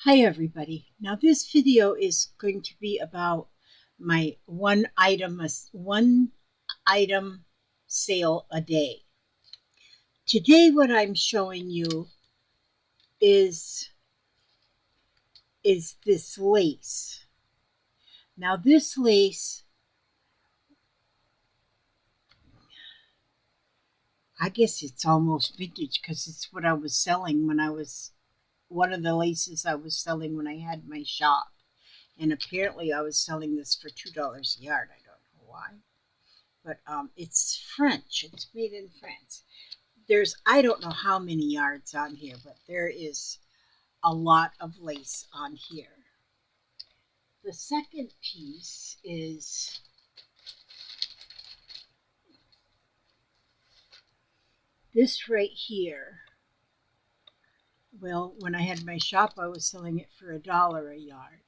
Hi everybody. Now this video is going to be about my one item sale a day. Today what I'm showing you is this lace. Now this lace, I guess it's almost vintage because it's what I was selling when I was one of the laces I was selling when I had my shop. And apparently I was selling this for $2 a yard. I don't know why. But it's French. It's made in France. There's, I don't know how many yards on here, but there is a lot of lace on here. The second piece is this right here. Well, when I had my shop, I was selling it for $1 a yard.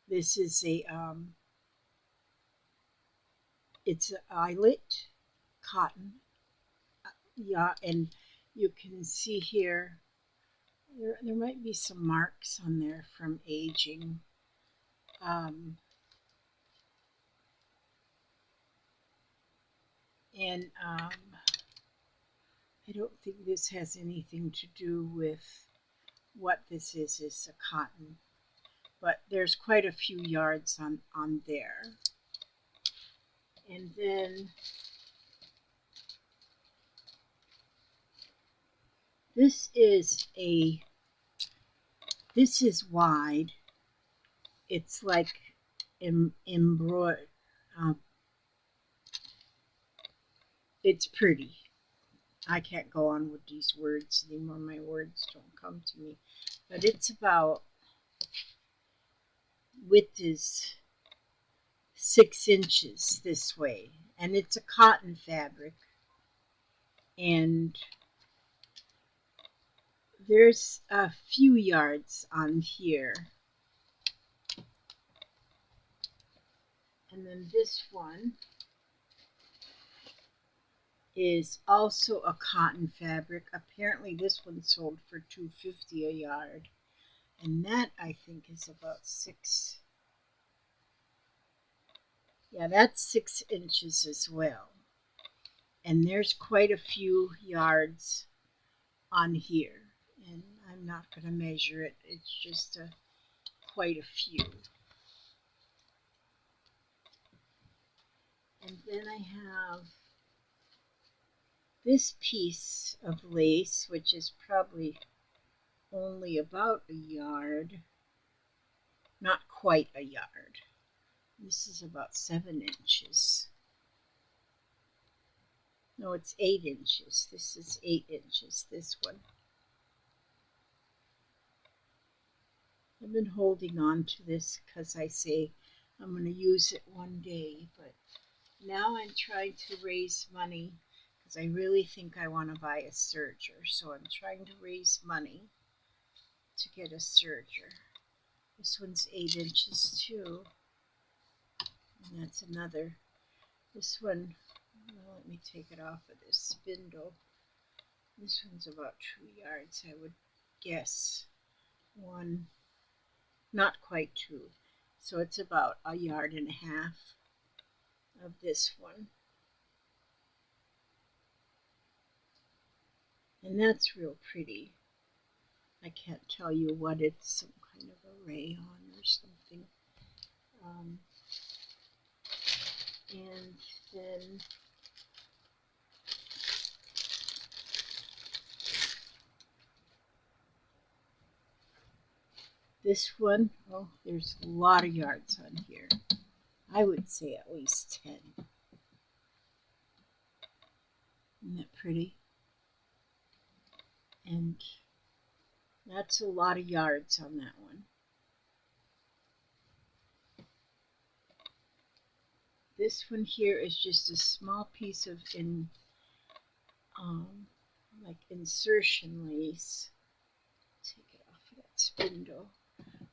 This is it's an eyelet cotton. Yeah, and you can see here, there might be some marks on there from aging. And I don't think this has anything to do with what this is a cotton, but there's quite a few yards on there. And then this is wide. It's like embroidered. It's pretty. I can't go on with these words anymore. My words don't come to me. But it's about, width is 6 inches this way. And it's a cotton fabric. And there's a few yards on here. And then this one is also a cotton fabric. Apparently this one sold for $2.50 a yard. And that I think is about 6. Yeah, that's 6 inches as well. And there's quite a few yards on here. And I'm not going to measure it. It's just quite a few. And then I have this piece of lace, which is probably only about a yard, not quite a yard. This is about 7 inches. No, it's 8 inches. This is 8 inches, this one. I've been holding on to this because I say I'm going to use it one day, but now I'm trying to raise money because I really think I want to buy a serger. So I'm trying to raise money to get a serger. This one's 8 inches too. And that's another. This one, well, let me take it off of this spindle. This one's about 2 yards, I would guess. One, not quite 2. So it's about a yard and a half of this one. And that's real pretty. I can't tell you what it's, some kind of a rayon or something. And then this one, oh, there's a lot of yards on here. I would say at least 10. Isn't that pretty? And that's a lot of yards on that one. This one here is just a small piece of like insertion lace. Take it off of that spindle.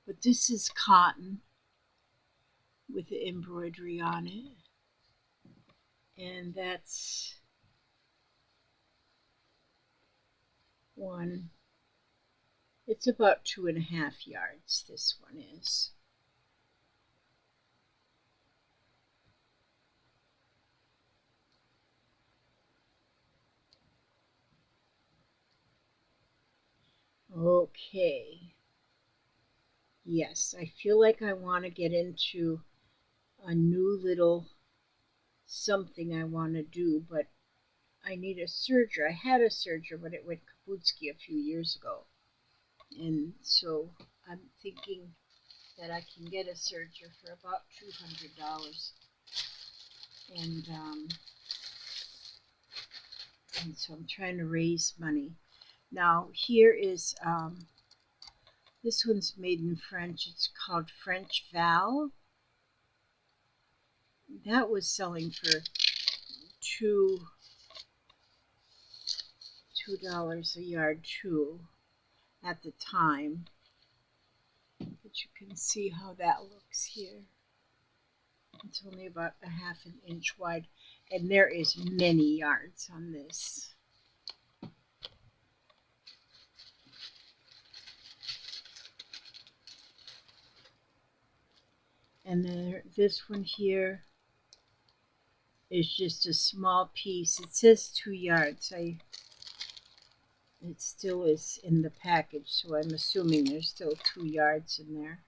But this is cotton with the embroidery on it. And that's 1, It's about 2.5 yards, this one is. Okay. Yes, I feel like I want to get into a new little something I want to do, but I need a serger. I had a serger, but it went kaputsky a few years ago. And so I'm thinking that I can get a serger for about $200. And, um, and so I'm trying to raise money. Now, here is, this one's made in French. It's called French Val. That was selling for two $2 a yard too at the time. But you can see how that looks here. It's only about a half an inch wide, and there is many yards on this. And then this one here is just a small piece. It says 2 yards. It still is in the package, so I'm assuming there's still 2 yards in there.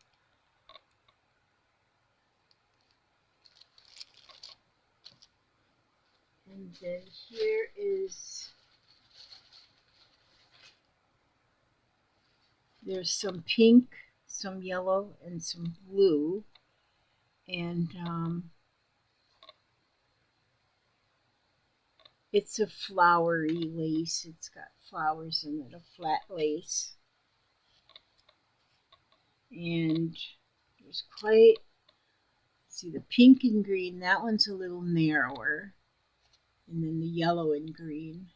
And then here is, there's some pink, some yellow, and some blue. And it's a flowery lace. It's got flowers in it, a flat lace. And there's quite, see the pink and green, that one's a little narrower. And then the yellow and green.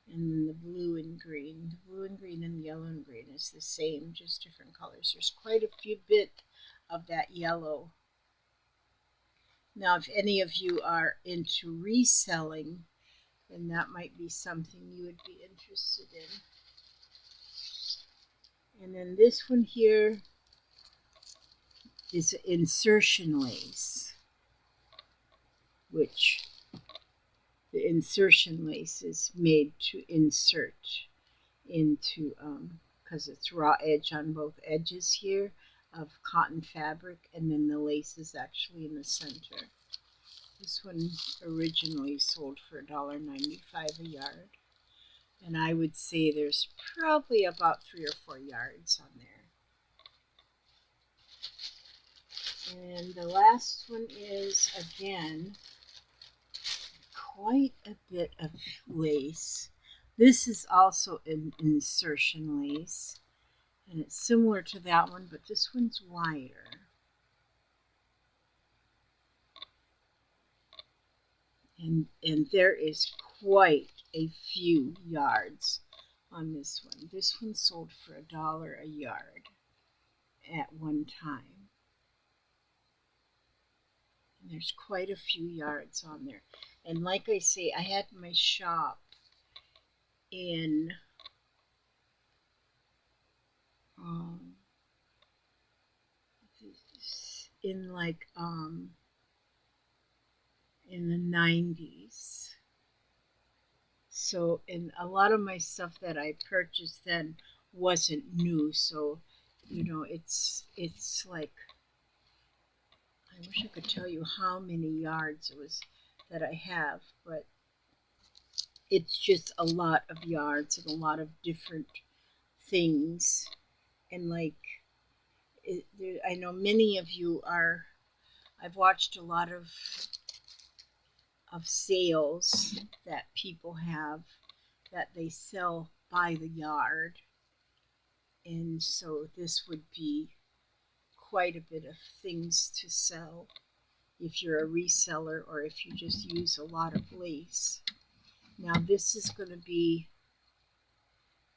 And then the blue and green. The blue and green and the yellow and green is the same, just different colors. There's quite a few bit of that yellow. Now, if any of you are into reselling, then that might be something you would be interested in. And then this one here is insertion lace, which the insertion lace is made to insert into, because it's raw edge on both edges here of cotton fabric, and then the lace is actually in the center. This one originally sold for $1.95 a yard, and I would say there's probably about 3 or 4 yards on there. And the last one is, again, quite a bit of lace. This is also an insertion lace, and it's similar to that one, but this one's wider. And there is quite a few yards on this one. This one sold for $1 a yard at one time. And there's quite a few yards on there. And like I say, I had my shop in like in the 90s. So, and a lot of my stuff that I purchased then wasn't new. So, you know, it's like, I wish I could tell you how many yards it was that I have, but it's just a lot of yards and a lot of different things. And like, I know many of you are, I've watched a lot of sales that people have that they sell by the yard. And so this would be quite a bit of things to sell if you're a reseller or if you just use a lot of lace. Now this is going to be,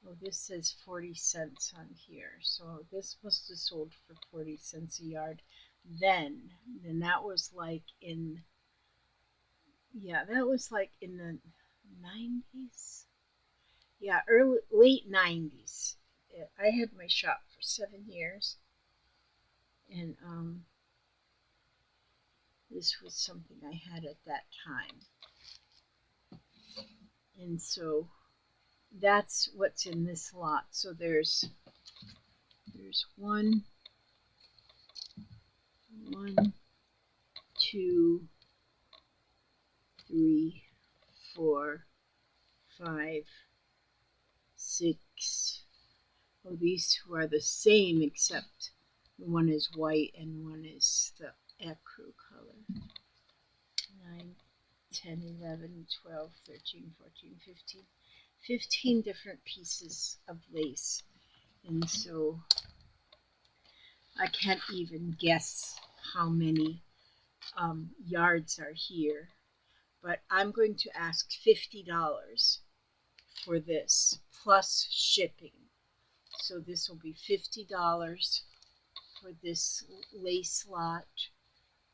oh, this says 40 cents on here. So this must have sold for 40 cents a yard then. And that was like in, yeah, that was like in the 90s. Yeah, late 90s. I had my shop for 7 years, and this was something I had at that time. And so that's what's in this lot. So there's 1, 2, 3, 4, 5, 6. Well, these two are the same, except one is white and one is the ecru color. 9, 10, 11, 12, 13, 14, 15. 15 different pieces of lace. And so I can't even guess how many yards are here. But I'm going to ask $50 for this, plus shipping. So this will be $50 for this lace lot,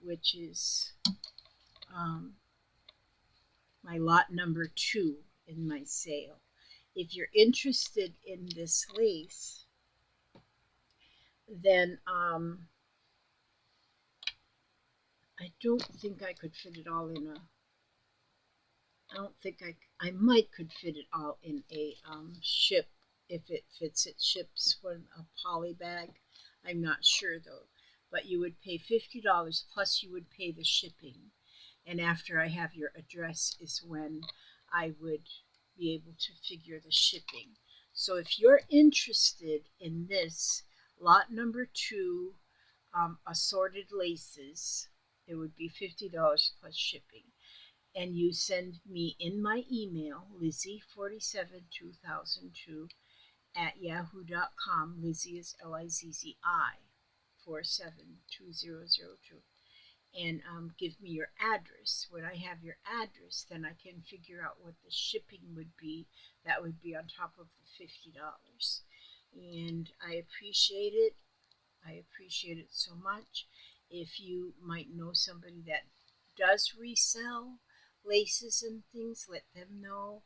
which is my lot number 2 in my sale. If you're interested in this lace, then I don't think I could fit it all in a, I don't think I might could fit it all in a ship. If it fits, it ships for a poly bag. I'm not sure though. But you would pay $50 plus you would pay the shipping. And after I have your address is when I would be able to figure the shipping. So if you're interested in this lot number 2 assorted laces, it would be $50 plus shipping. And you send me in my email, Lizzie472002 at yahoo.com. Lizzie is Lizzi 472002. And give me your address. When I have your address, then I can figure out what the shipping would be. That would be on top of the $50. And I appreciate it. I appreciate it so much. If you might know somebody that does resell laces and things, let them know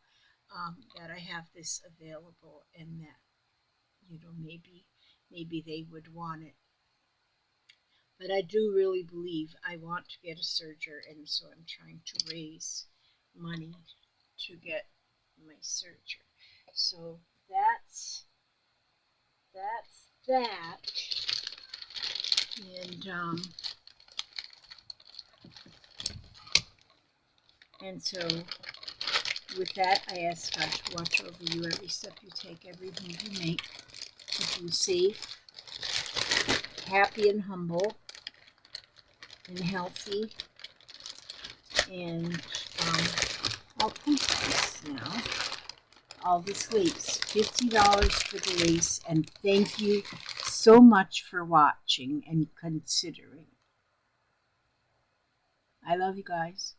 that I have this available, and that, you know, maybe they would want it. But I do really believe I want to get a serger, and so I'm trying to raise money to get my serger. So that's that. And so with that, I ask God to watch over you every step you take, every move you make, keep you safe, happy and humble, and healthy. And I'll print this now. All this lace, $50 for the lace, and thank you so much for watching and considering. I love you guys.